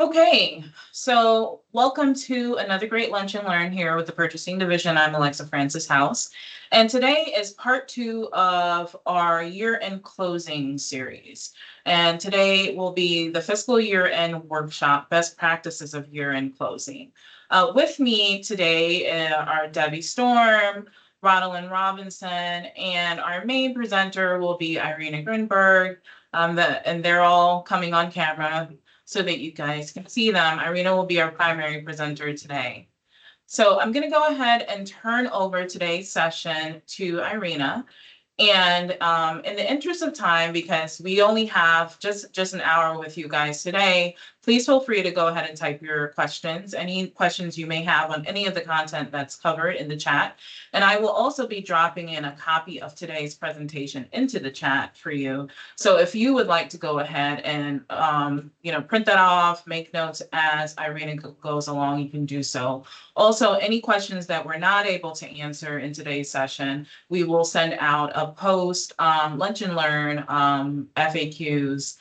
Okay, so welcome to another great lunch and learn here with the purchasing division. I'm Alexa Francis House, and today is part two of our year-end closing series. And today will be the fiscal year-end workshop, best practices of year-end closing. With me today are Debbie Storm, Rodalyn Robinson, and our main presenter will be Irina Grinberg. And they're all coming on camera so that you guys can see them. Irina will be our primary presenter today. So I'm going to go ahead and turn over today's session to Irina. And in the interest of time, because we only have just an hour with you guys today, please feel free to go ahead and type your questions, any questions you may have on any of the content that's covered in the chat. And I will also be dropping in a copy of today's presentation into the chat for you. So if you would like to go ahead and print that off, make notes as Irina goes along, you can do so. Also, any questions that we're not able to answer in today's session, we will send out a post lunch and learn FAQs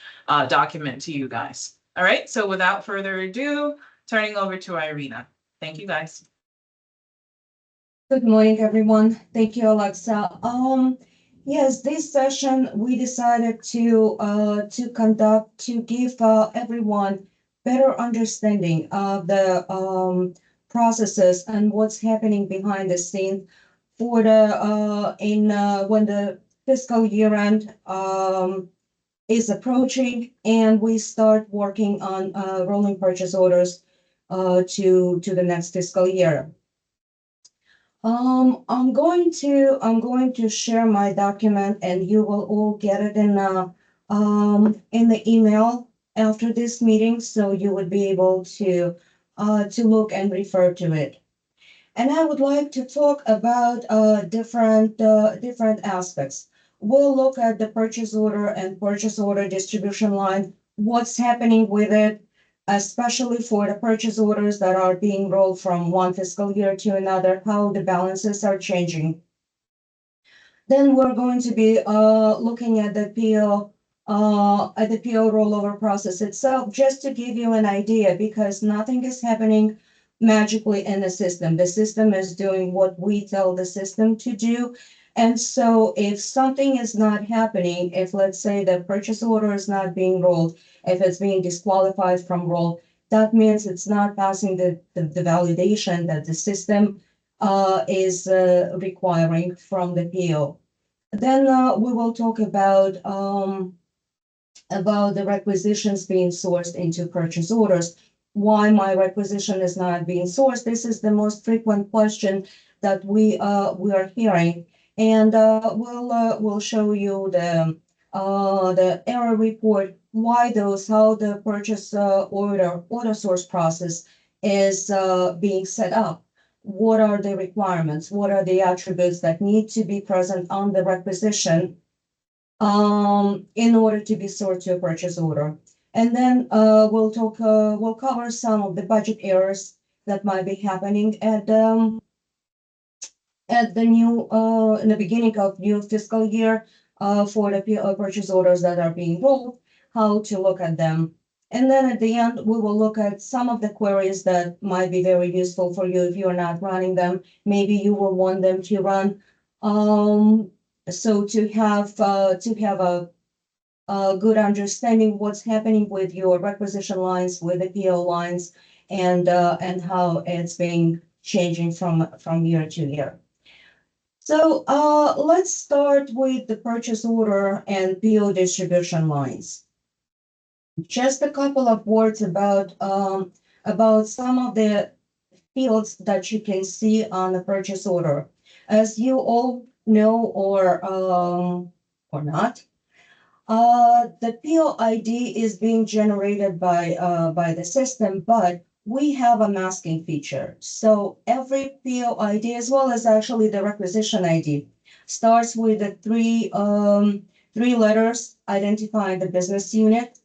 document to you guys. All right, so without further ado, turning over to Irina. Thank you, guys. Good morning, everyone. Thank you, Alexa. Yes, this session we decided to conduct to give everyone better understanding of the processes and what's happening behind the scenes for the when the fiscal year end is approaching and we start working on rolling purchase orders to the next fiscal year. I'm going to share my document and you will all get it in the email after this meeting, so you would be able to look and refer to it. And I would like to talk about different aspects. We'll look at the purchase order and purchase order distribution line, what's happening with it, especially for the purchase orders that are being rolled from one fiscal year to another, how the balances are changing. Then we're going to be looking at the PO rollover process itself, just to give you an idea, because nothing is happening magically in the system. The system is doing what we tell the system to do. And so if something is not happening, if let's say the purchase order is not being rolled, if it's being disqualified from roll, that means it's not passing the validation that the system is requiring from the PO. Then we will talk about the requisitions being sourced into purchase orders. Why my requisition is not being sourced? This is the most frequent question that we are hearing, and we'll show you the error report, how the purchase order source process is being set up. What are the requirements? What are the attributes that need to be present on the requisition in order to be stored to a purchase order? And then we'll cover some of the budget errors that might be happening at the new in the beginning of new fiscal year for the purchase orders that are being rolled, how to look at them. And then at the end, we will look at some of the queries that might be very useful for you if you're not running them. Maybe you will want them to run. So to have a good understanding what's happening with your requisition lines, with the PO lines, and how it's been changing from year to year. So let's start with the purchase order and PO distribution lines. Just a couple of words about some of the fields that you can see on the purchase order. As you all know or not, the PO ID is being generated by the system, but we have a masking feature. So every PO ID, as well as actually the requisition ID, starts with the three letters identifying the business unit.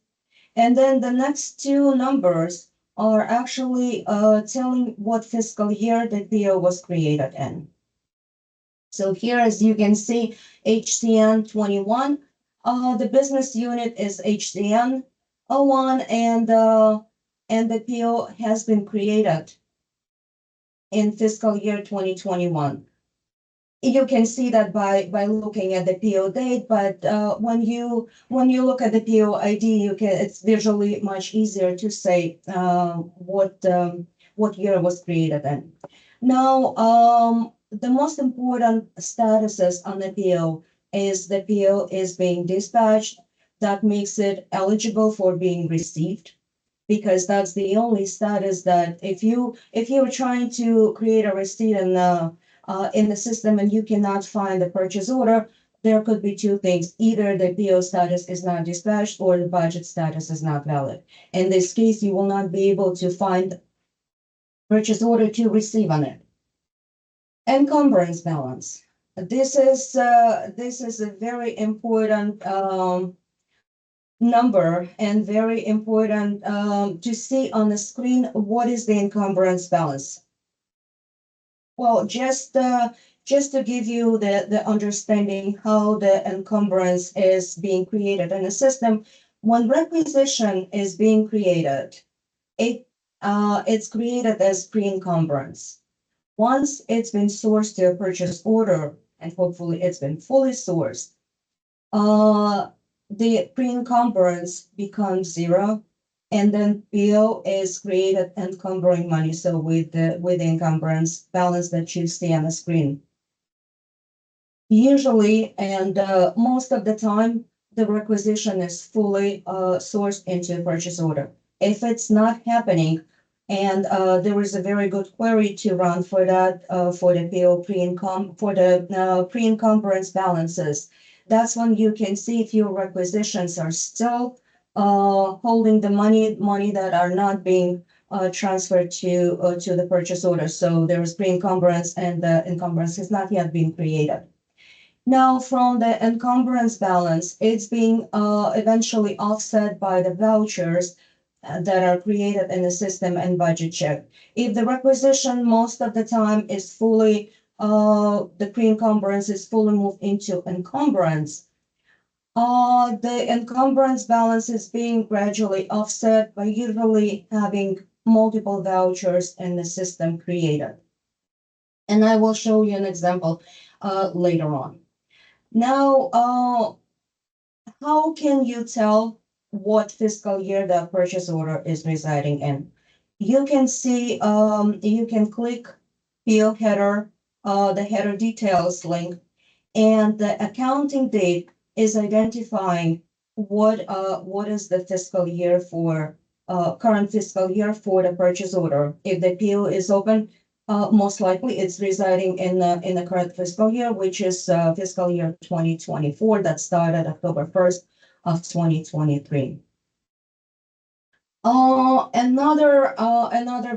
And then the next two numbers are actually telling what fiscal year the PO was created in. So here, as you can see, HCN 21, the business unit is HCN 01, and and the PO has been created in fiscal year 2021. You can see that by looking at the PO date, but when you look at the PO ID, it's visually much easier to say what year was created in. Now, the most important statuses on the PO is the PO is being dispatched. That makes it eligible for being received, because that's the only status that if you're trying to create a receipt in the system and you cannot find the purchase order, there could be two things. Either the PO status is not dispatched or the budget status is not valid. In this case, you will not be able to find purchase order to receive on it. Encumbrance balance. This is a very important number and very important to see on the screen. What is the encumbrance balance? Well, just to give you the understanding how the encumbrance is being created in the system, when requisition is being created, it's created as pre-encumbrance. Once it's been sourced to a purchase order, and hopefully it's been fully sourced, the pre-encumbrance becomes zero, and then PO is created encumbering money. So with the encumbrance balance that you see on the screen. Usually, and most of the time, the requisition is fully sourced into a purchase order. If it's not happening, and there is a very good query to run for that for the PO pre-encumbrance balances. That's when you can see if your requisitions are still holding the money that are not being transferred to the purchase order. So there is pre-encumbrance and the encumbrance has not yet been created. Now, from the encumbrance balance, it's being eventually offset by the vouchers that are created in the system and budget check. If the requisition most of the time is fully, the pre-encumbrance is fully moved into encumbrance, the encumbrance balance is being gradually offset by usually having multiple vouchers in the system created. And I will show you an example later on. Now, how can you tell what fiscal year the purchase order is residing in? You can see, you can click PO header, the header details link, and the accounting date is identifying what is the fiscal year for current fiscal year for the purchase order. If the PO is open, most likely it's residing in the current fiscal year, which is fiscal year 2024 that started October 1st of 2023. Another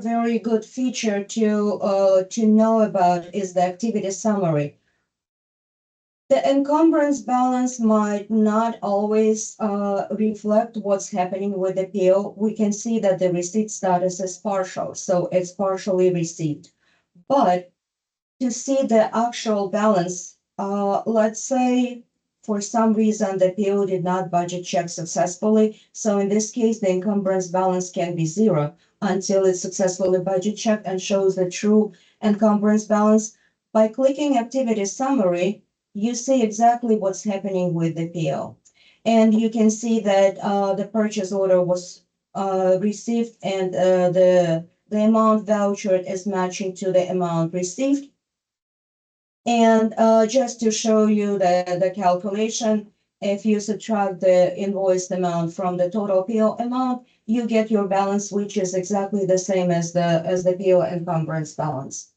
very good feature to know about is the activity summary. The encumbrance balance might not always reflect what's happening with the PO. We can see that the receipt status is partial, so it's partially received. But to see the actual balance, let's say for some reason the PO did not budget check successfully. So in this case, the encumbrance balance can be zero until it's successfully budget checked and shows the true encumbrance balance. By clicking activity summary, you see exactly what's happening with the PO. And you can see that the purchase order was received and the amount vouchered is matching to the amount received. And just to show you the calculation, if you subtract the invoiced amount from the total PO amount, you get your balance, which is exactly the same as the PO encumbrance balance.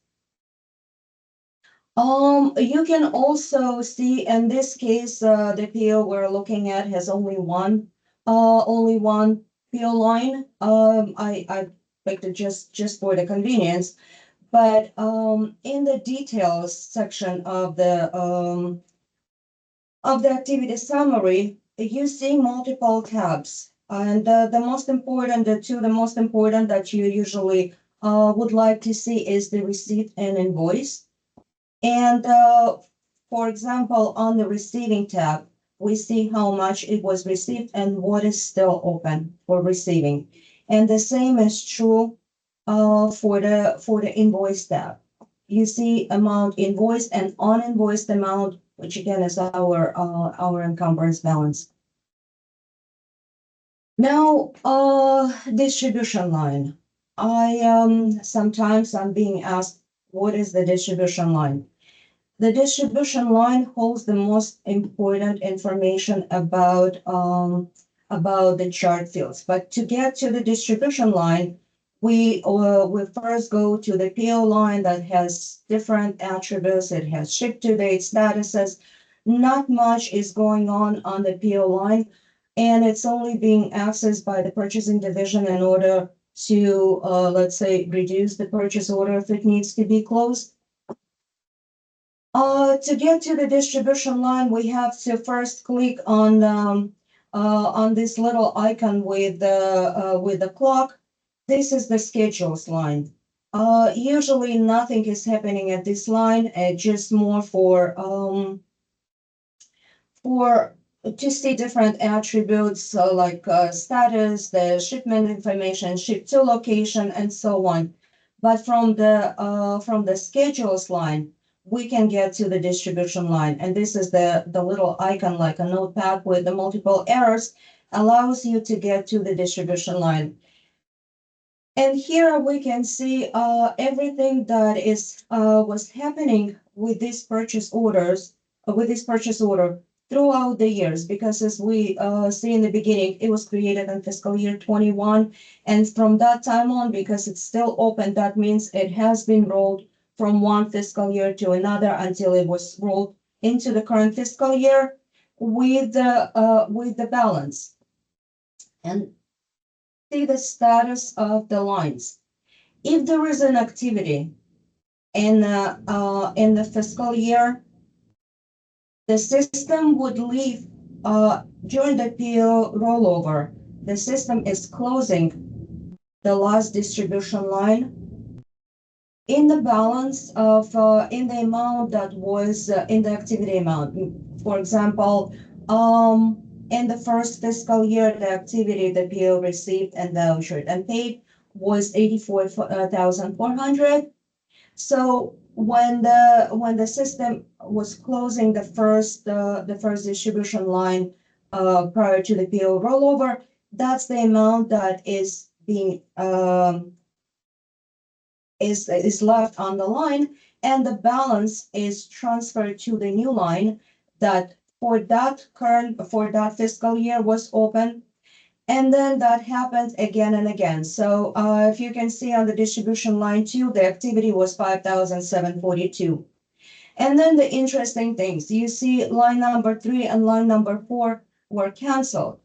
You can also see in this case, the PO we're looking at has only one PO line. I picked it just for the convenience, but in the details section of the activity summary, you see multiple tabs, and the most important that you usually would like to see is the receipt and invoice. And for example, on the receiving tab, we see how much it was received and what is still open for receiving. And the same is true for the invoice tab. You see amount invoiced and uninvoiced amount, which again is our encumbrance balance. Now, distribution line. Sometimes I'm being asked, what is the distribution line? The distribution line holds the most important information about the chart fields. But to get to the distribution line, we first go to the PO line that has different attributes. It has ship to date statuses. Not much is going on the PO line, and it's only being accessed by the purchasing division in order to, let's say, reduce the purchase order if it needs to be closed. To get to the distribution line, we have to first click on this little icon with the clock. This is the schedules line. Usually nothing is happening at this line, just more for to see different attributes like status, the shipment information, ship to location, and so on. But from the schedules line, we can get to the distribution line. And this is the little icon like a notepad with the multiple arrows, allows you to get to the distribution line. And here we can see everything that was happening with these purchase orders, with this purchase order throughout the years, because as we see in the beginning, it was created in fiscal year 21. And from that time on, because it's still open, that means it has been rolled from one fiscal year to another until it was rolled into the current fiscal year with the balance. And see the status of the lines. If there is an activity in the fiscal year, the system would leave during the PO rollover. The system is closing the last distribution line in the balance of in the amount that was in the activity amount. For example, in the first fiscal year, the activity the PO received and vouchered and paid was 84,400. So when the system was closing the first distribution line prior to the PO rollover, that's the amount that is being is left on the line, and the balance is transferred to the new line that for that fiscal year was open. And then that happens again and again. So if you can see on the distribution line 2, the activity was 5,742. And then the interesting things, you see line number 3 and line number 4 were canceled.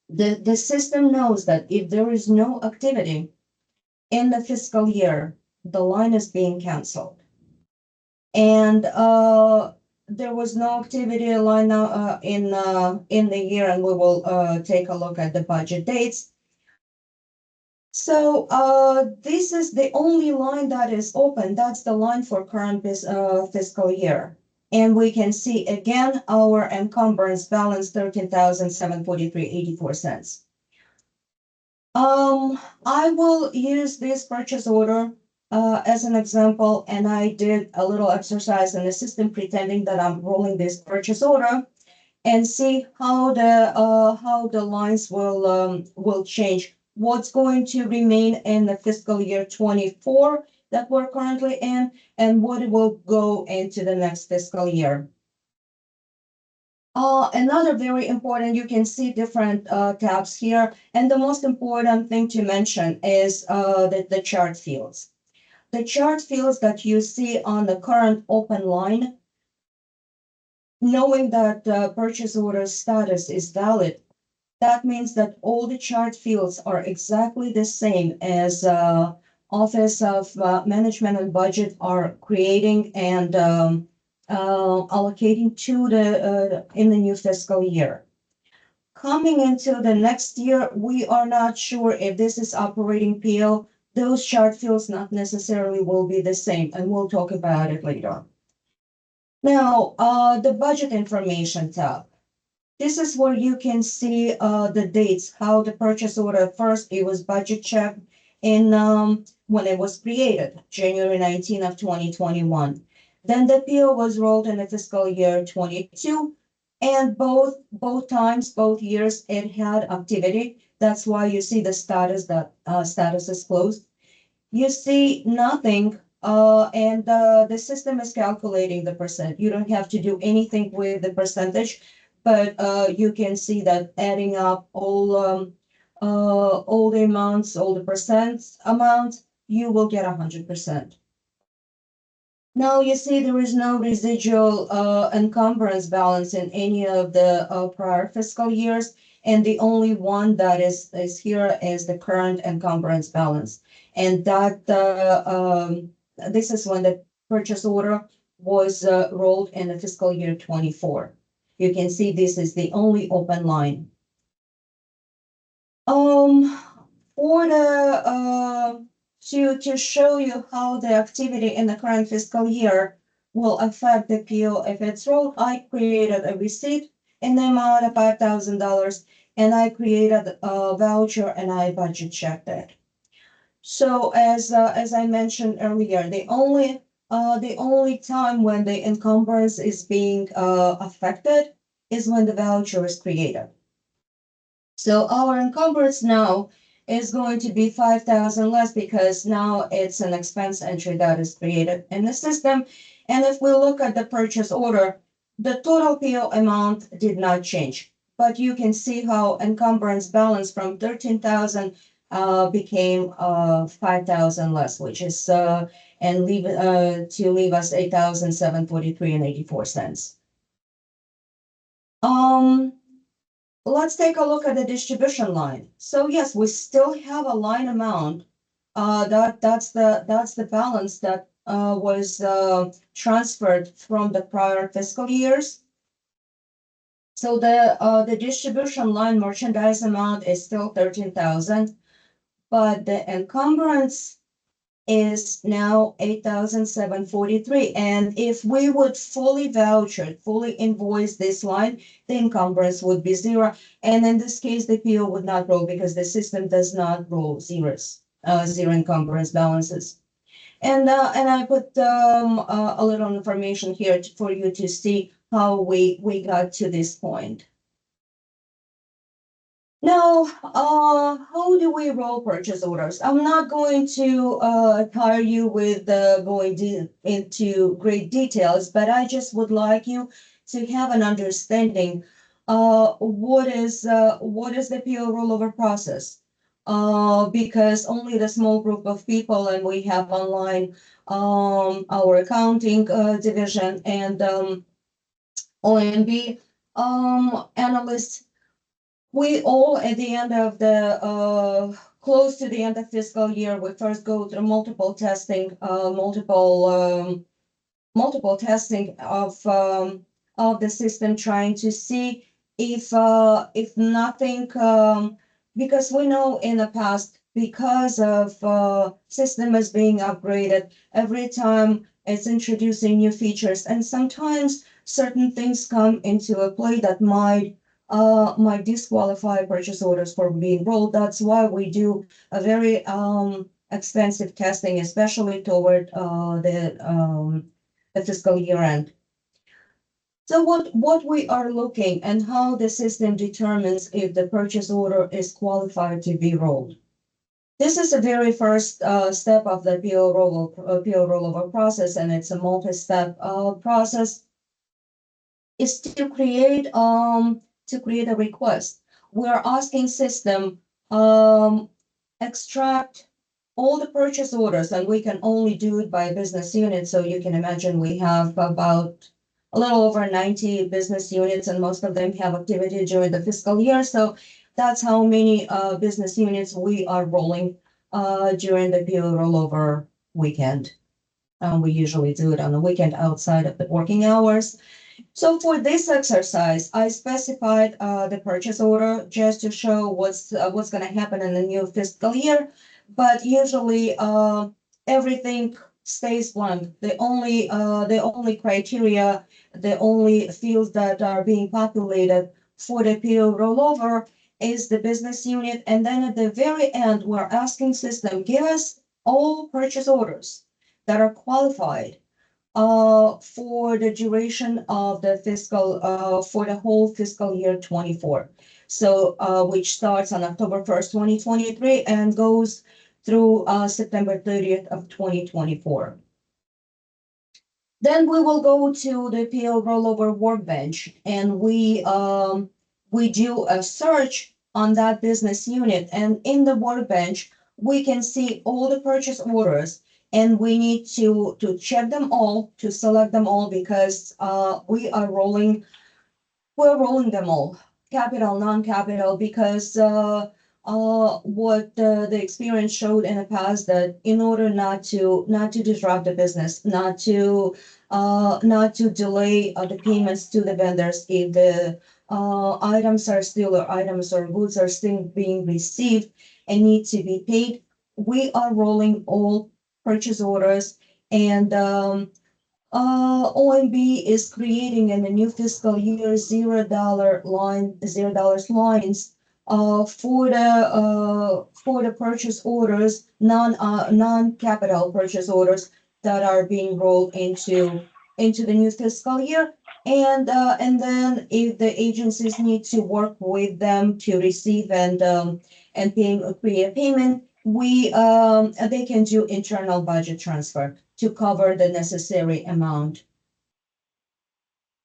The system knows that if there is no activity in the fiscal year, the line is being canceled. And there was no activity line in the year, and we will take a look at the budget dates. So this is the only line that is open. That's the line for current fiscal year. And we can see again our encumbrance balance 13,743.84. I will use this purchase order as an example, and I did a little exercise in the system pretending that I'm rolling this purchase order and see how the lines will change. What's going to remain in the fiscal year 24 that we're currently in, and what will go into the next fiscal year. Another very important, you can see different tabs here, and the most important thing to mention is the chart fields. The chart fields that you see on the current open line, knowing that purchase order status is valid, that means that all the chart fields are exactly the same as Office of Management and Budget are creating and allocating to the in the new fiscal year. Coming into the next year, we are not sure if this is operating PO. Those chart fields not necessarily will be the same, and we'll talk about it later. Now, the budget information tab. This is where you can see the dates, how the purchase order first, it was budget checked in when it was created, January 19 of 2021. Then the PO was rolled in the fiscal year 22, and both times, both years, it had activity. That's why you see the status that status is closed. You see nothing, and the system is calculating the percent. You don't have to do anything with the percentage, but you can see that adding up all the amounts, all the percent amounts, you will get 100%. Now you see there is no residual encumbrance balance in any of the prior fiscal years, and the only one that is here is the current encumbrance balance. And that this is when the purchase order was rolled in the fiscal year 24. You can see this is the only open line. Um, for the to show you how the activity in the current fiscal year will affect the PO if it's rolled, I created a receipt in the amount of $5,000, and I created a voucher and I budget checked it. So as I mentioned earlier, the only time when the encumbrance is being affected is when the voucher is created. So our encumbrance now is going to be 5,000 less because now it's an expense entry that is created in the system. And if we look at the purchase order, the total PO amount did not change. But you can see how encumbrance balance from 13,000 became 5,000 less, which is and leave to leave us 8,743 and 84 cents. Let's take a look at the distribution line. So yes, we still have a line amount. That's the balance that was transferred from the prior fiscal years. So the distribution line merchandise amount is still 13,000, but the encumbrance is now 8,743. And if we would fully voucher, fully invoice this line, the encumbrance would be zero. And in this case, the PO would not roll because the system does not roll zero encumbrance balances. And I put a little information here for you to see how we got to this point. Now, how do we roll purchase orders? I'm not going to tire you with going into great details, but I just would like you to have an understanding what is the PO rollover process? Because only the small group of people, and we have online our accounting division and OMB analysts, we all at the end of the close to the end of fiscal year, we first go through multiple testing of the system, trying to see if nothing because we know in the past, because of system is being upgraded every time it's introducing new features, and sometimes certain things come into a play that might disqualify purchase orders from being rolled. That's why we do a very extensive testing, especially toward the fiscal year end. So what we are looking and how the system determines if the purchase order is qualified to be rolled. This is the very first step of the PO rollover process, and it's a multi-step process. Is to create a request. We're asking system extract all the purchase orders, and we can only do it by business unit. So you can imagine we have about a little over 90 business units, and most of them have activity during the fiscal year. So that's how many business units we are rolling during the PO rollover weekend. We usually do it on the weekend outside of the working hours. So for this exercise, I specified the purchase order just to show what's going to happen in the new fiscal year. But usually everything stays blank. The only criteria, the only fields that are being populated for the PO rollover is the business unit. And then at the very end, we're asking system, give us all purchase orders that are qualified for the duration of the fiscal, for the whole fiscal year 24. So, which starts on October 1st, 2023 and goes through September 30th of 2024. Then we will go to the PO rollover workbench and we do a search on that business unit. And in the workbench, we can see all the purchase orders and we need to check them all, to select them all because we're rolling them all, capital, non-capital, because what the experience showed in the past that in order not to disrupt the business, not to delay the payments to the vendors if the items or goods are still being received and need to be paid, we are rolling all purchase orders and OMB is creating in the new fiscal year $0 lines for the purchase orders, non-capital purchase orders that are being rolled into the new fiscal year. And then if the agencies need to work with them to receive and create a payment, they can do internal budget transfer to cover the necessary amount.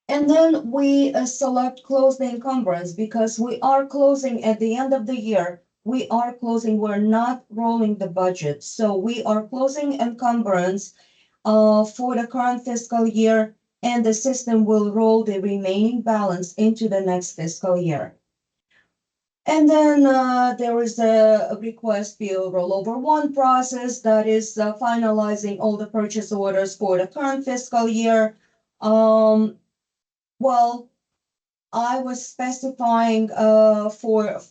And then we select close the encumbrance because we are closing at the end of the year. We're not rolling the budget. So we are closing encumbrance for the current fiscal year, and the system will roll the remaining balance into the next fiscal year. And then there is a request PO rollover one process that is finalizing all the purchase orders for the current fiscal year. Well, I was specifying for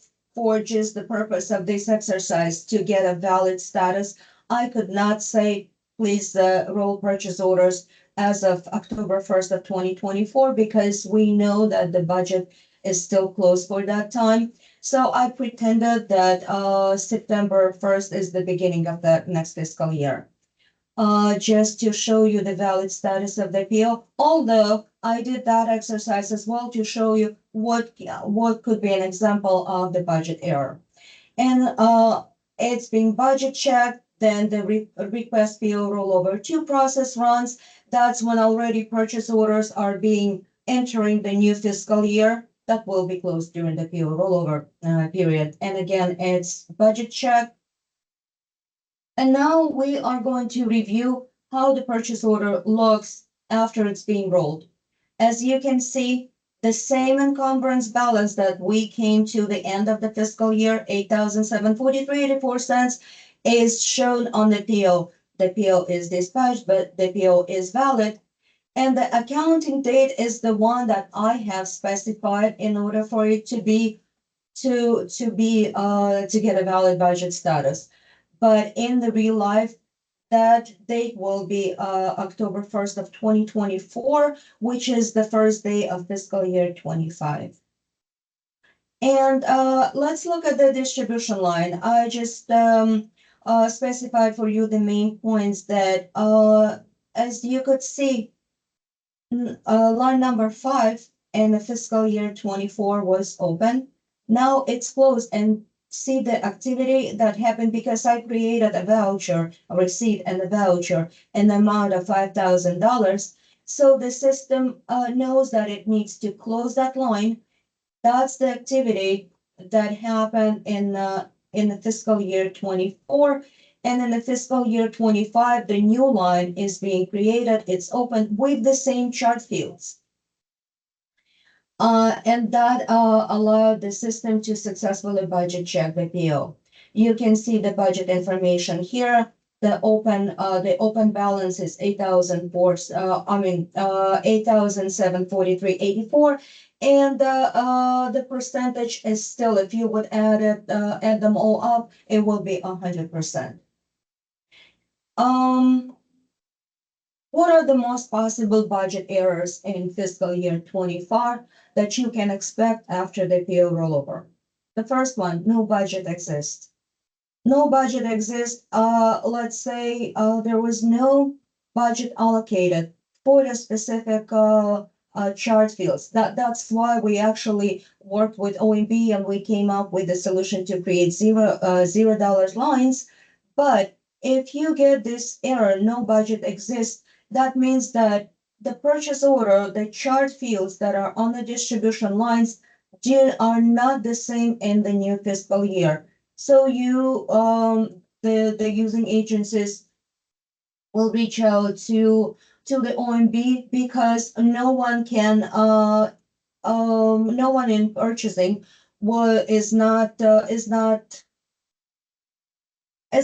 just the purpose of this exercise to get a valid status. I could not say please roll purchase orders as of October 1st of 2024 because we know that the budget is still closed for that time. So I pretended that September 1st is the beginning of the next fiscal year. Just to show you the valid status of the PO, although I did that exercise as well to show you what could be an example of the budget error. And it's being budget checked, then the request PO rollover 2 process runs. That's when already purchase orders are being entering the new fiscal year that will be closed during the PO rollover period. And again, it's budget check. And now we are going to review how the purchase order looks after it's being rolled. As you can see, the same encumbrance balance that we came to the end of the fiscal year, $8,743.84, is shown on the PO. The PO is dispatched, but the PO is valid. And the accounting date is the one that I have specified in order for it to get a valid budget status. But in the real life, that date will be October 1st of 2024, which is the first day of fiscal year 25. And let's look at the distribution line. I just specified for you the main points that, as you could see, line number 5 in the fiscal year 24 was open. Now it's closed, and see the activity that happened because I created a voucher, a receipt and a voucher in the amount of $5,000. So the system knows that it needs to close that line. That's the activity that happened in the fiscal year 24. And in the fiscal year 25, the new line is being created. It's open with the same chart fields. And that allowed the system to successfully budget check the PO. You can see the budget information here. The open balance is $8,743.84, and the percentage is still, if you would add them all up, it will be 100%. What are the most possible budget errors in fiscal year 25 that you can expect after the PO rollover? The first one, no budget exists. No budget exists. Let's say there was no budget allocated for the specific chart fields. That's why we actually worked with OMB and we came up with a solution to create $0 lines. But if you get this error, no budget exists, that means that the purchase order, the chart fields that are on the distribution lines are not the same in the new fiscal year. So the using agencies will reach out to the OMB because no one in purchasing is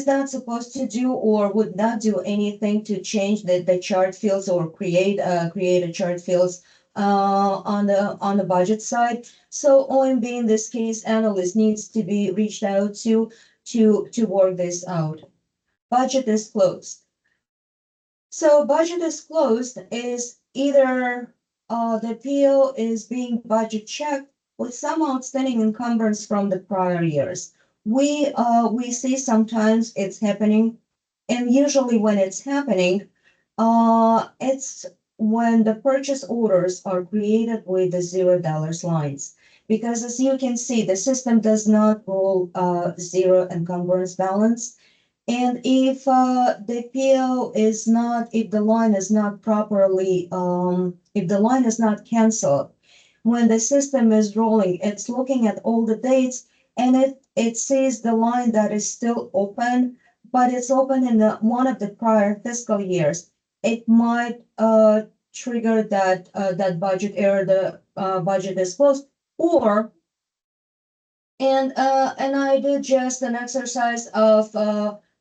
not supposed to do or would not do anything to change the chart fields or create a chart fields on the budget side. So OMB in this case, analyst needs to be reached out to work this out. Budget is closed. So budget is closed is either the PO is being budget checked with some outstanding encumbrance from the prior years. We see sometimes it's happening, and usually when it's happening, it's when the purchase orders are created with the $0 lines. Because as you can see, the system does not roll zero encumbrance balance. And if the PO is not, if the line is not properly, if the line is not canceled, when the system is rolling, it's looking at all the dates and it sees the line that is still open, but it's open in one of the prior fiscal years. It might trigger that budget error, the budget is closed, or and I did just an exercise of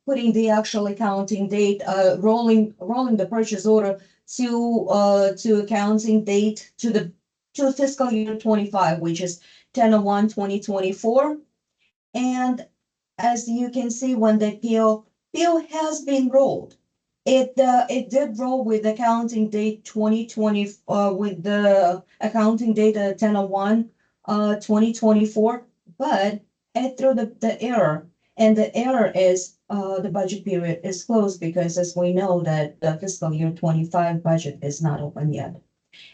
putting the actual accounting date, rolling the purchase order to accounting date to fiscal year 25, which is 10/01/2024. And as you can see, when the PO has been rolled, it did roll with accounting date 2020 with the accounting date 10/01 2024, but it threw the error, and the error is the budget period is closed because as we know that the fiscal year 25 budget is not open yet.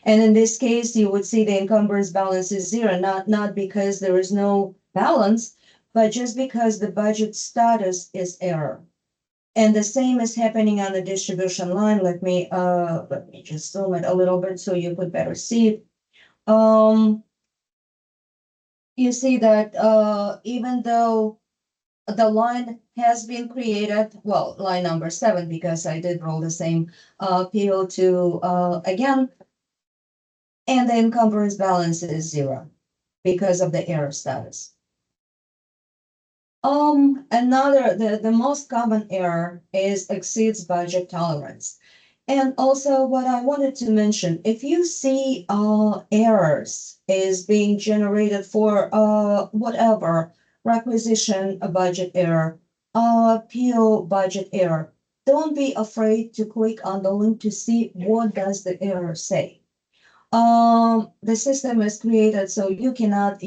And in this case, you would see the encumbrance balance is zero, not because there is no balance, but just because the budget status is error. And the same is happening on the distribution line. Let me just zoom it a little bit so you could better see it. You see that even though the line has been created, well, line number 7, because I did roll the same PO to again, and the encumbrance balance is 0 because of the error status. The most common error is exceeds budget tolerance. And also what I wanted to mention, if you see errors is being generated for whatever requisition a budget error, PO budget error, don't be afraid to click on the link to see what does the error say. The system is created so you cannot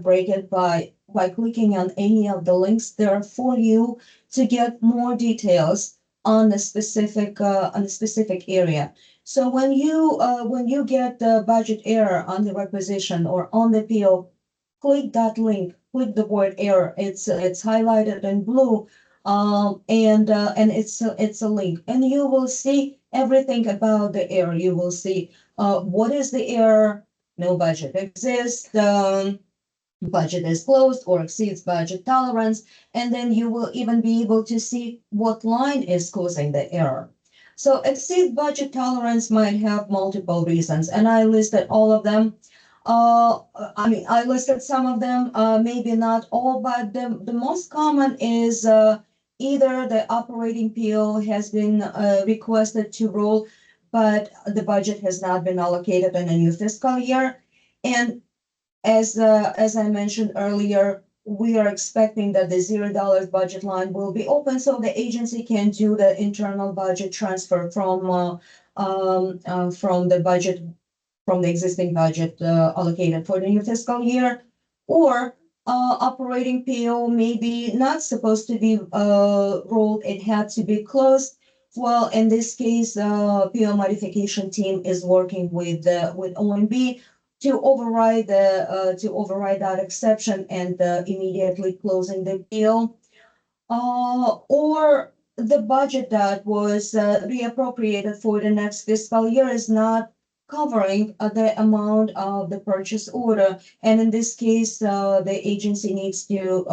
break it by clicking on any of the links there for you to get more details on the specific area. So when you get the budget error on the requisition or on the PO, click that link, click the word error. It's highlighted in blue, and it's a link, and you will see everything about the error. You will see what is the error, no budget exists, budget is closed or exceeds budget tolerance, and then you will even be able to see what line is causing the error. So exceed budget tolerance might have multiple reasons, and I listed all of them. I listed some of them, maybe not all, but the most common is either the operating PO has been requested to roll, but the budget has not been allocated in a new fiscal year. And as I mentioned earlier, we are expecting that the $0 budget line will be open so the agency can do the internal budget transfer from the budget, from the existing budget allocated for the new fiscal year, or operating PO maybe not supposed to be rolled, it had to be closed. Well, in this case, PO modification team is working with OMB to override that exception and immediately closing the PO. Or the budget that was reappropriated for the next fiscal year is not covering the amount of the purchase order. And in this case, the agency needs to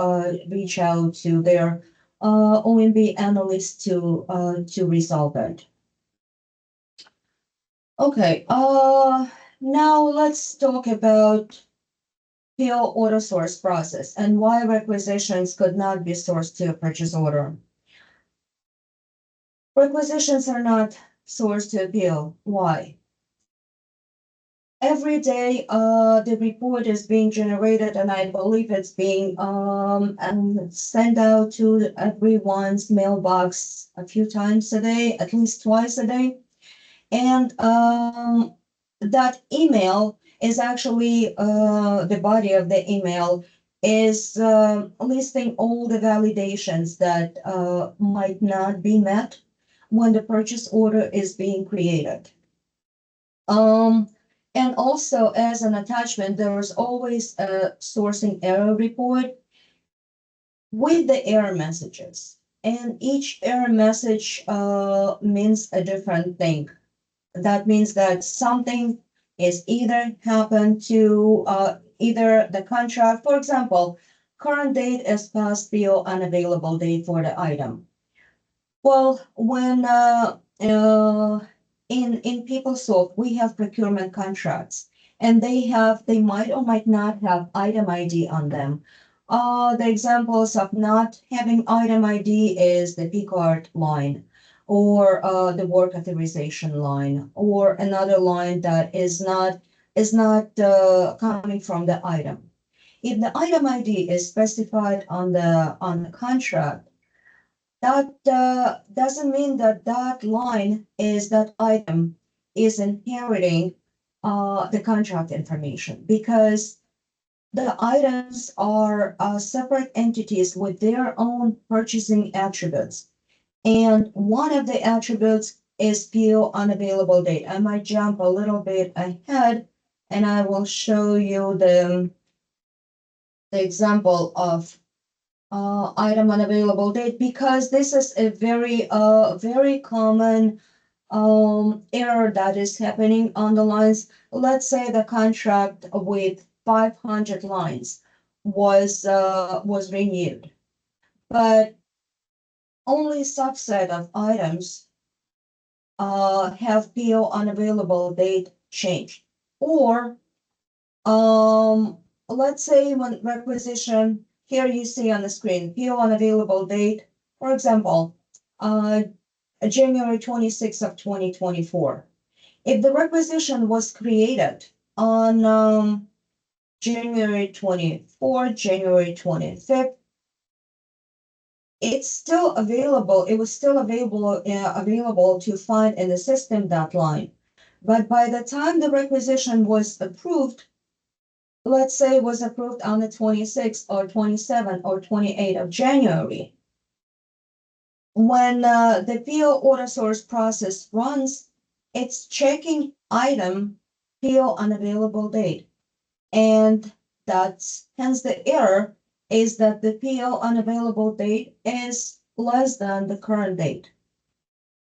reach out to their OMB analyst to resolve it. Okay, now let's talk about PO order source process and why requisitions could not be sourced to a purchase order. Requisitions are not sourced to appeal. Why? Every day, the report is being generated, and I believe it's being sent out to everyone's mailbox a few times a day, at least twice a day. And that email is actually the body of the email is listing all the validations that might not be met when the purchase order is being created. And also as an attachment, there is always a sourcing error report with the error messages. And each error message means a different thing. That means that something is either happened to either the contract, for example, current date is past PO unavailable date for the item. Well, when in PeopleSoft, we have procurement contracts, and they might or might not have item ID on them. The examples of not having item ID is the P-card line, or the work authorization line, or another line that is not coming from the item. If the item ID is specified on the contract, that doesn't mean that that line is that item is inheriting the contract information, because the items are separate entities with their own purchasing attributes. And one of the attributes is PO unavailable date. I might jump a little bit ahead and I will show you the example of item unavailable date, because this is a very common error that is happening on the lines. Let's say the contract with 500 lines was renewed, but only subset of items have PO unavailable date changed. Or let's say when requisition, here you see on the screen, PO unavailable date, for example, January 26th of 2024. If the requisition was created on January 24th, January 25th, it's still available. It was still available to find in the system that line. But by the time the requisition was approved, let's say it was approved on the 26th or 27th or 28th of January, when the PO order source process runs, it's checking item PO unavailable date. And that's hence the error is that the PO unavailable date is less than the current date.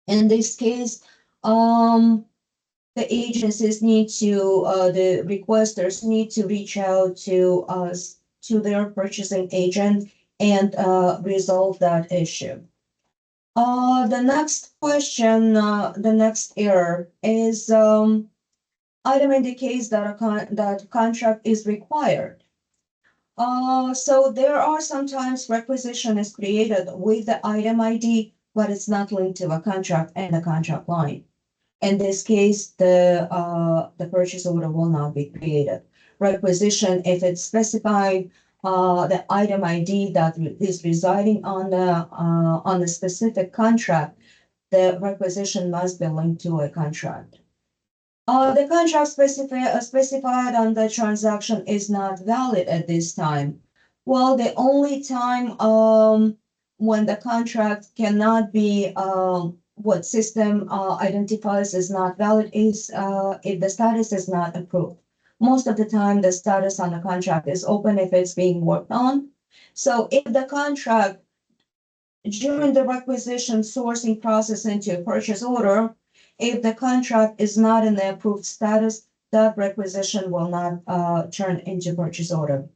In this case, the agencies need to, the requesters need to reach out to us, to their purchasing agent, and resolve that issue. The next question, the next error is item indicates that that contract is required. So there are sometimes requisition is created with the item ID, but it's not linked to a contract and a contract line. In this case, the purchase order will not be created. Requisition, if it's specified the item ID that is residing on the specific contract, the requisition must be linked to a contract. The contract specified on the transaction is not valid at this time. Well, the only time when the contract cannot be what system identifies as not valid is if the status is not approved. Most of the time, the status on the contract is open if it's being worked on. So if the contract during the requisition sourcing process into a purchase order, if the contract is not in the approved status, that requisition will not turn into purchase order.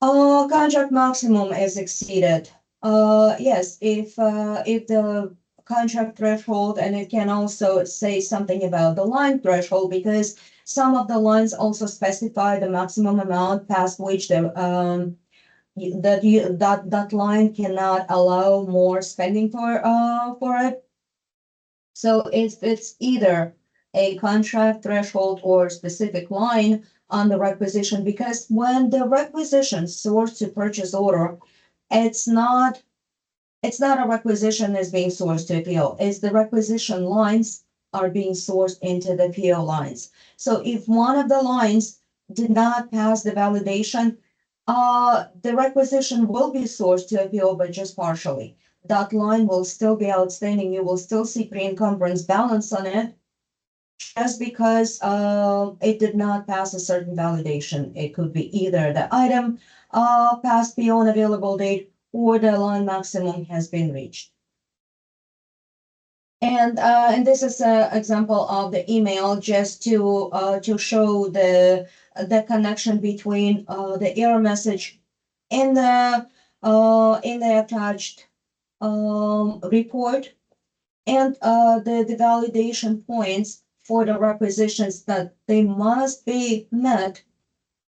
Contract maximum is exceeded. Yes, if the contract threshold, and it can also say something about the line threshold, because some of the lines also specify the maximum amount past which the that line cannot allow more spending for it. So it's either a contract threshold or specific line on the requisition, because when the requisition sourced to purchase order, it's not a requisition is being sourced to PO. It's the requisition lines are being sourced into the PO lines. So if one of the lines did not pass the validation, the requisition will be sourced to a PO, but just partially. That line will still be outstanding. You will still see pre-encumbrance balance on it just because it did not pass a certain validation. It could be either the item passed beyond available date or the line maximum has been reached. And this is an example of the email just to show the connection between the error message in the attached report and the validation points for the requisitions that they must be met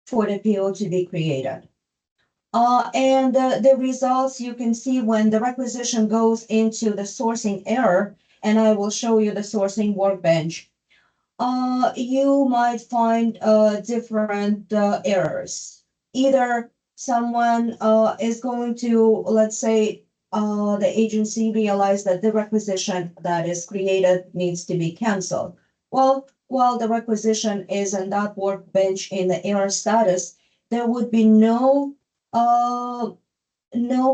for the PO to be created. And the results you can see when the requisition goes into the sourcing error, and I will show you the sourcing workbench. You might find different errors. Either someone is going to, let's say, the agency realized that the requisition that is created needs to be canceled. Well, while the requisition is in that workbench in the error status, there would be no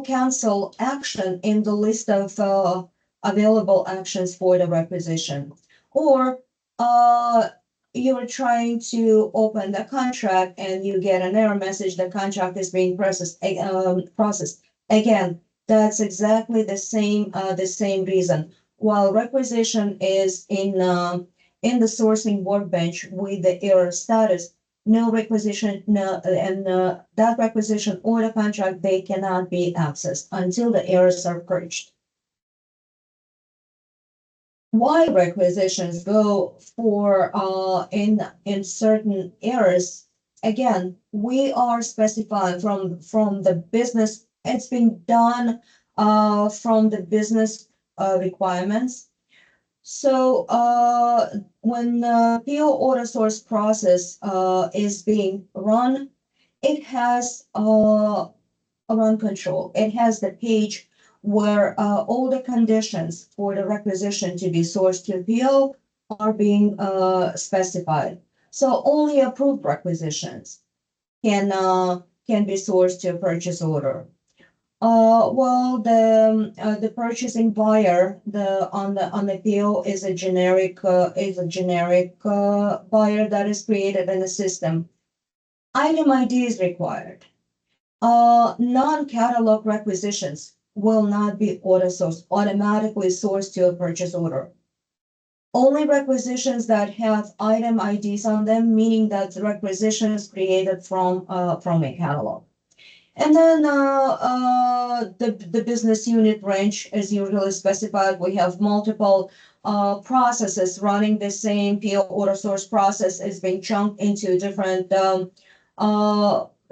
cancel action in the list of available actions for the requisition. Or you're trying to open the contract and you get an error message, the contract is being processed. Again, that's exactly the same reason. While requisition is in the sourcing workbench with the error status, no requisition, that requisition or the contract, they cannot be accessed until the errors are purged. Why requisitions go for in certain errors? Again, we are specifying from the business. It's been done from the business requirements. So when the PO order source process is being run, it has a run control. It has the page where all the conditions for the requisition to be sourced to PO are being specified. So only approved requisitions can be sourced to a purchase order. Well, the purchasing buyer on the PO is a generic buyer that is created in the system. Item ID is required. Non-catalog requisitions will not be automatically sourced to a purchase order. Only requisitions that have item IDs on them, meaning that the requisition is created from a catalog. And then the business unit range is usually specified. We have multiple processes running the same PO order source process is being chunked into different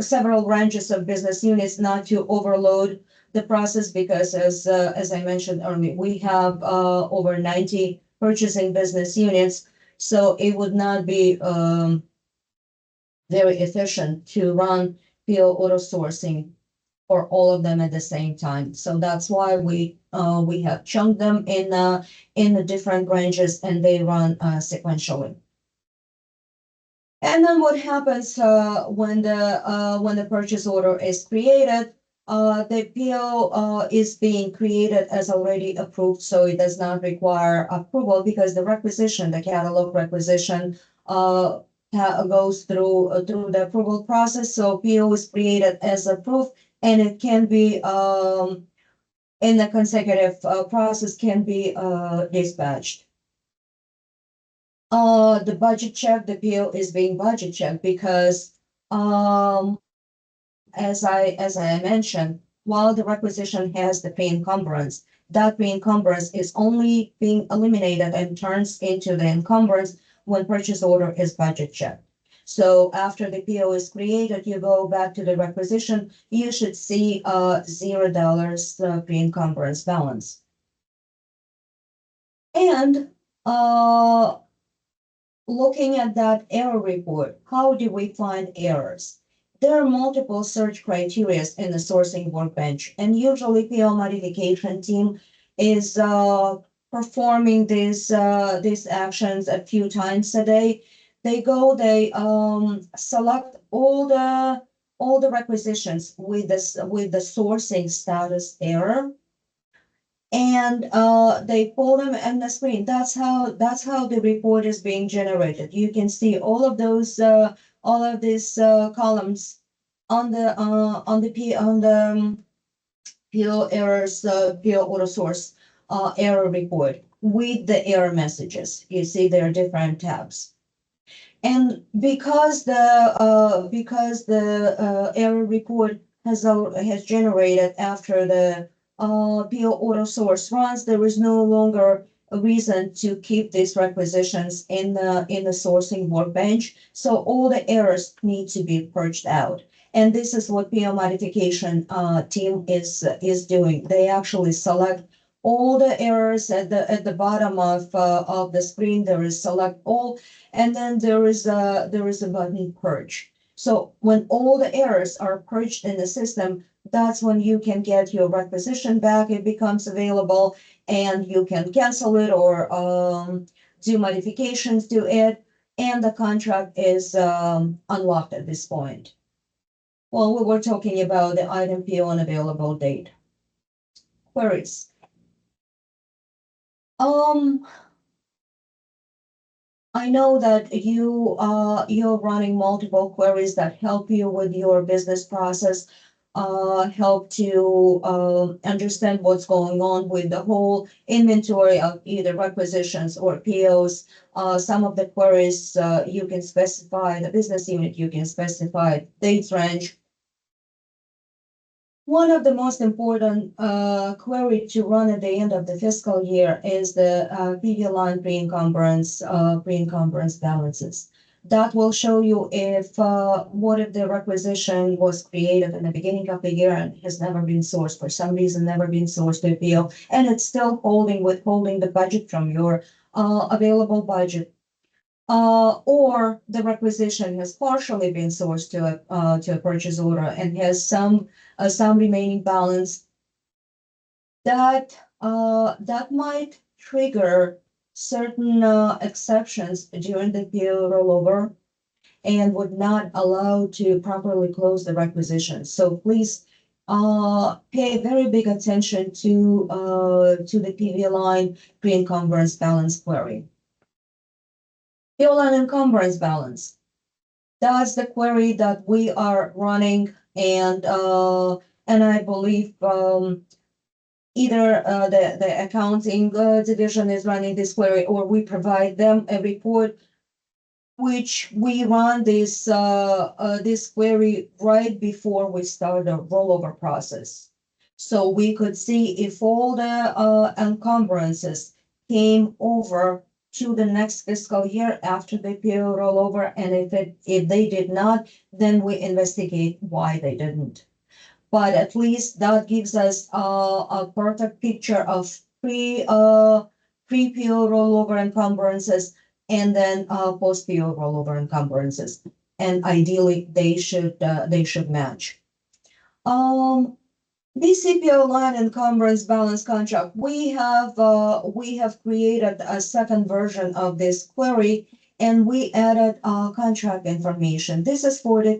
several ranges of business units, not to overload the process, because as I mentioned earlier, we have over 90 purchasing business units, so it would not be very efficient to run PO auto sourcing for all of them at the same time. So that's why we have chunked them in the different branches and they run sequentially. And then what happens when the purchase order is created? The PO is being created as already approved, so it does not require approval because the requisition, the catalog requisition, goes through the approval process. So PO is created as approved, and it can be in the consecutive process can be dispatched. The budget check, the PO is being budget checked because, as I mentioned, while the requisition has the pre-encumbrance, that pre-encumbrance is only being eliminated and turns into the encumbrance when purchase order is budget checked. So after the PO is created, you go back to the requisition, you should see $0 pre-encumbrance balance. And looking at that error report, how do we find errors? There are multiple search criteria in the sourcing workbench, and usually PO modification team is performing these actions a few times a day. They select all the requisitions with the sourcing status error, and they pull them in the screen. That's how the report is being generated. You can see all of these columns on the PO errors, PO auto source error report with the error messages. You see there are different tabs. And because the error report has generated after the PO auto source runs, there is no longer a reason to keep these requisitions in the sourcing workbench. So all the errors need to be purged out. And this is what PO modification team is doing. They actually select all the errors at the bottom of the screen. There is select all, and then there is a button purge. So when all the errors are purged in the system, that's when you can get your requisition back. It becomes available, and you can cancel it or do modifications to it, and the contract is unlocked at this point. Well, we were talking about the item PO unavailable date. Queries. I know that you're running multiple queries that help you with your business process, help to understand what's going on with the whole inventory of either requisitions or POs. Some of the queries you can specify the business unit, you can specify dates range. One of the most important query to run at the end of the fiscal year is the PV line pre-encumbrance balances. That will show you if what if the requisition was created in the beginning of the year and has never been sourced for some reason, never been sourced to PO, and it's still withholding the budget from your available budget. Or the requisition has partially been sourced to a purchase order and has some remaining balance. That might trigger certain exceptions during the PO rollover and would not allow to properly close the requisition. So please pay very big attention to the PV line pre-encumbrance balance query. PO line encumbrance balance. That's the query that we are running, and I believe either the accounting division is running this query, or we provide them a report, which we run this query right before we start the rollover process. So we could see if all the encumbrances came over to the next fiscal year after the PO rollover, and if they did not, then we investigate why they didn't. But at least that gives us a perfect picture of pre-PO rollover encumbrances and then post-PO rollover encumbrances. And ideally, they should match. BCPO line encumbrance balance contract, we have created a second version of this query, and we added contract information. This is for the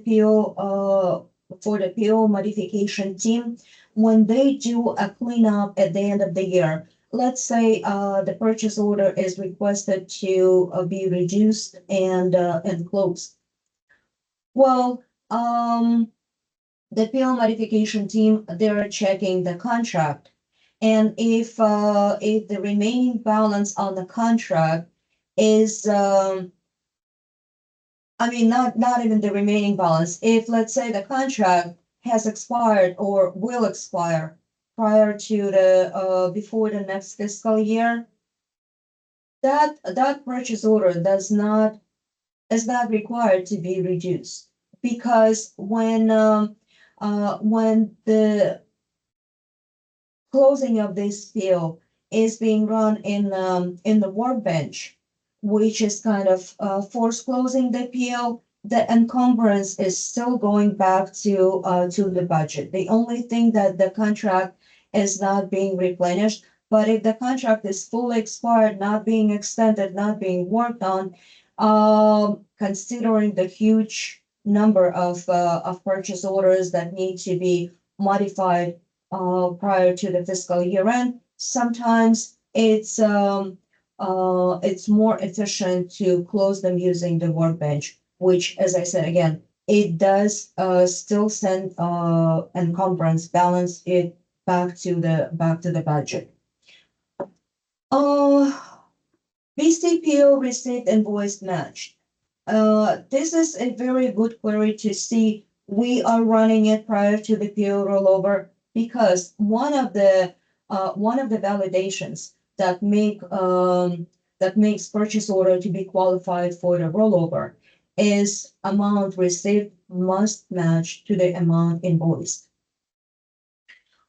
PO modification team when they do a cleanup at the end of the year. Let's say the purchase order is requested to be reduced and closed. Well, the PO modification team, they're checking the contract. And if the remaining balance on the contract is, not even the remaining balance, if let's say the contract has expired or will expire prior to before the next fiscal year, that purchase order is not required to be reduced. Because when the closing of this PO is being run in the workbench, which is kind of force closing the PO, the encumbrance is still going back to the budget. The only thing that the contract is not being replenished, but if the contract is fully expired, not being extended, not being worked on, considering the huge number of purchase orders that need to be modified prior to the fiscal year end, sometimes it's more efficient to close them using the workbench, which, as I said again, it does still send encumbrance balance it back to the budget. BCPO receipt invoice match. This is a very good query to see. We are running it prior to the PO rollover because one of the validations that makes purchase order to be qualified for the rollover is amount received must match to the amount invoiced.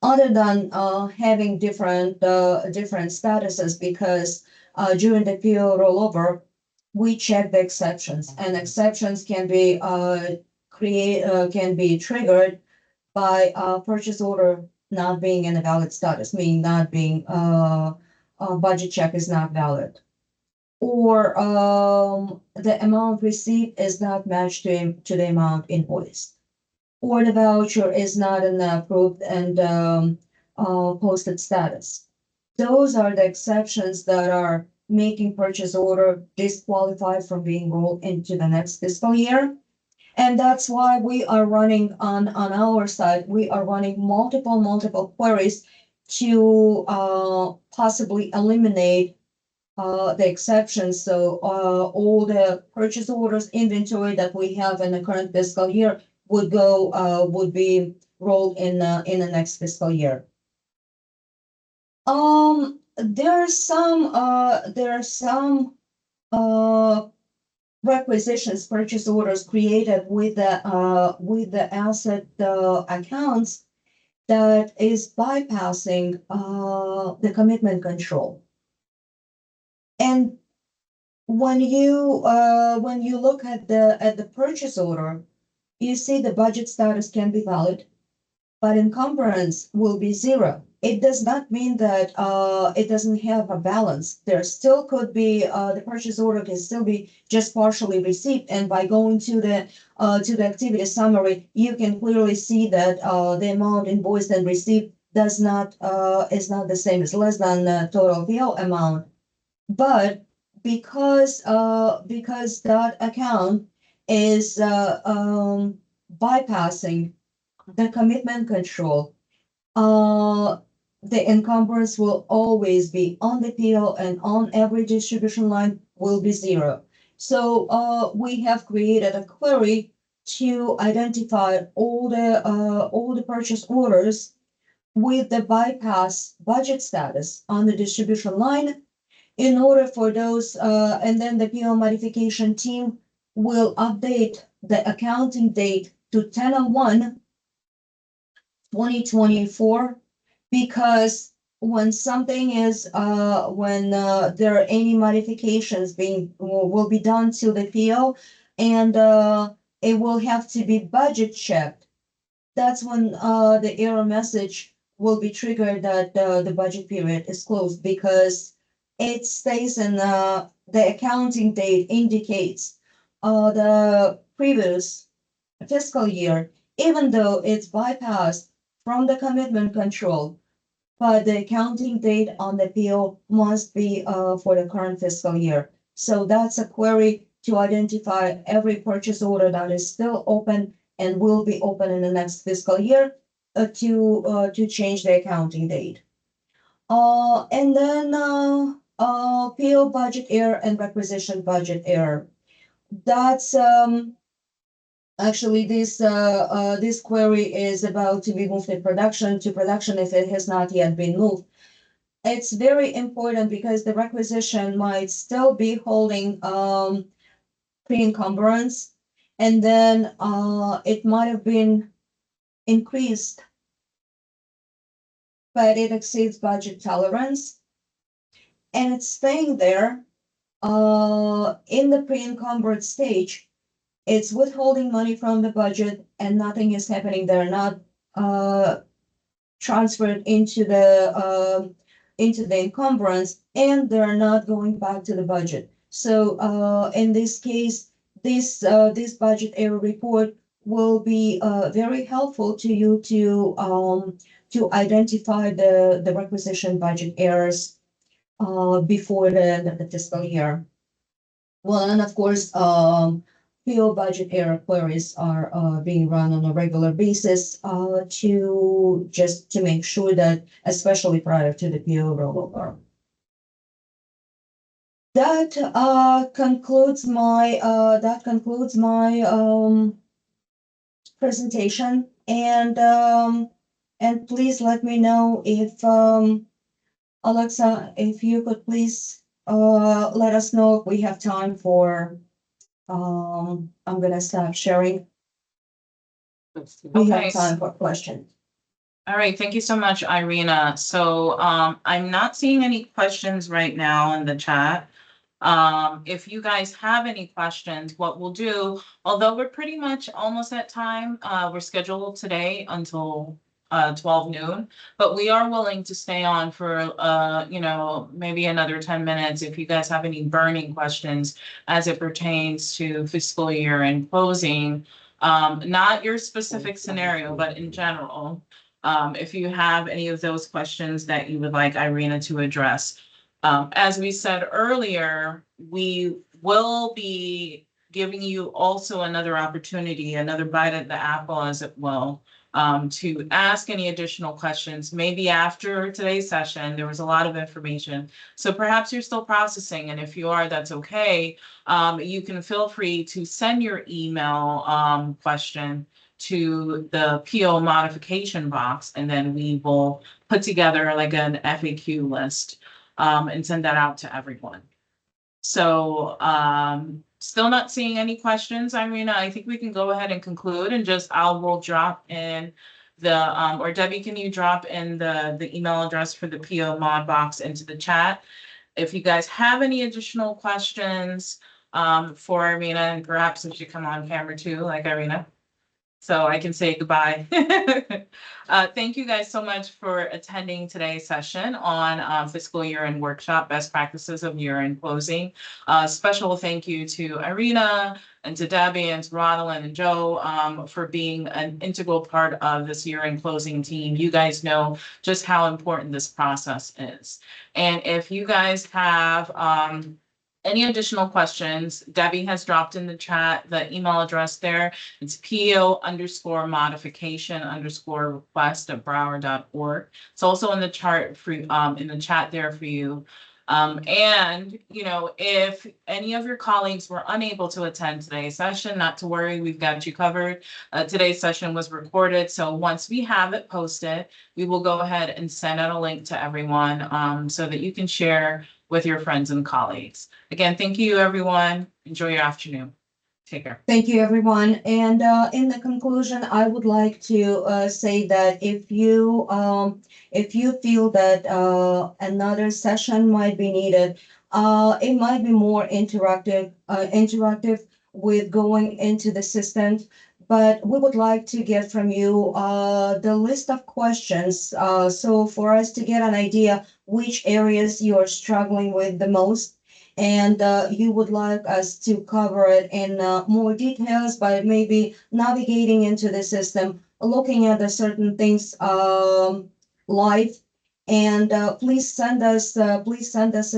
Other than having different statuses, because during the PO rollover, we check the exceptions, and exceptions can be triggered by purchase order not being in a valid status, meaning not being budget check is not valid, or the amount received is not matched to the amount invoiced, or the voucher is not an approved and posted status. Those are the exceptions that are making purchase order disqualified from being rolled into the next fiscal year. And that's why we are running on our side, we are running multiple queries to possibly eliminate the exceptions. So all the purchase orders inventory that we have in the current fiscal year would be rolled in the next fiscal year. There are some requisitions, purchase orders created with the asset accounts that is bypassing the commitment control. And when you look at the purchase order, you see the budget status can be valid, but encumbrance will be zero. It does not mean that it doesn't have a balance. There still could be the purchase order can still be just partially received, and by going to the activity summary, you can clearly see that the amount invoiced and received is not the same. It's less than the total PO amount, but because that account is bypassing the commitment control, the encumbrance will always be on the PO, and on every distribution line will be zero. So we have created a query to identify all the purchase orders with the bypass budget status on the distribution line, in order for those, and then the PO modification team will update the accounting date to 10/1/2024, because when something is when there are any modifications will be done to the PO, and it will have to be budget checked that's when the error message will be triggered that the budget period is closed, because it stays in the accounting date indicates the previous fiscal year, even though it's bypassed from the commitment control. But the accounting date on the PO must be for the current fiscal year. So that's a query to identify every purchase order that is still open and will be open in the next fiscal year to change the accounting date. And then PO budget error and requisition budget error. That's actually this query is about to be moved to production if it has not yet been moved. It's very important because the requisition might still be holding pre-encumbrance, and then it might have been increased, but it exceeds budget tolerance, and it's staying there in the pre-encumbered stage. It's withholding money from the budget and nothing is happening. They're not transferred into the encumbrance, and they're not going back to the budget. So in this case, this budget error report will be very helpful to you to identify the requisition budget errors before the fiscal year. Well, and of course, PO budget error queries are being run on a regular basis to make sure that, especially prior to the PO rollover. That concludes my presentation, and please let me know if Alexa, if you could please let us know if we have time for I'm gonna stop sharing. We have Okay. time for questions. All right, thank you so much, Irina. So I'm not seeing any questions right now in the chat. If you guys have any questions, what we'll do, although we're pretty much almost at time, we're scheduled today until 12 noon, but we are willing to stay on for maybe another 10 minutes if you guys have any burning questions as it pertains to fiscal year and closing. Not your specific scenario, but in general. If you have any of those questions that you would like Irina to address. As we said earlier, we will be giving you also another opportunity, another bite at the apple, as it will, to ask any additional questions. Maybe after today's session, there was a lot of information. So perhaps you're still processing, and if you are, that's okay. You can feel free to send your email question to the PO modification box, and then we will put together like an FAQ list and send that out to everyone. So still not seeing any questions, Irina. I think we can go ahead and conclude, and will drop in the or Debbie, can you drop in the email address for the PO mod box into the chat? If you guys have any additional questions for Irina, and perhaps if you come on camera too, like Irina, so I can say goodbye. Thank you guys so much for attending today's session on fiscal year-end workshop, best practices of year-end closing. Special thank you to Irina and to Debbie and to Rodalyn and Joe for being an integral part of this year-end closing team. You guys know just how important this process is. And if you guys have any additional questions, Debbie has dropped in the chat the email address there. It's PO_modification_request@broward.org. It's also in the chart for in the chat there for you. And if any of your colleagues were unable to attend today's session, not to worry, we've got you covered. Today's session was recorded, so once we have it posted, we will go ahead and send out a link to everyone so that you can share with your friends and colleagues. Again, thank you, everyone. Enjoy your afternoon. Take care. Thank you, everyone. And in the conclusion, I would like to say that if you feel that another session might be needed, it might be more interactive with going into the system. but we would like to get from you the list of questions. So for us to get an idea which areas you are struggling with the most, and you would like us to cover it in more details by maybe navigating into the system, looking at the certain things live. And please send us a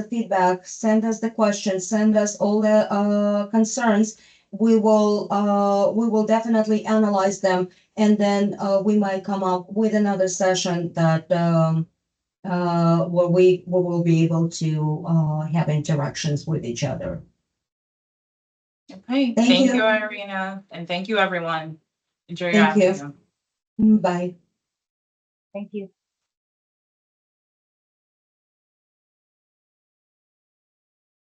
feedback, send us the questions, send us all the concerns. We will definitely analyze them, and then we might come up with another session that where we will be able to have interactions with each other. Okay, Thank thank you. you, Irina, and thank you, everyone. Enjoy your Thank you. afternoon. Bye. Thank you.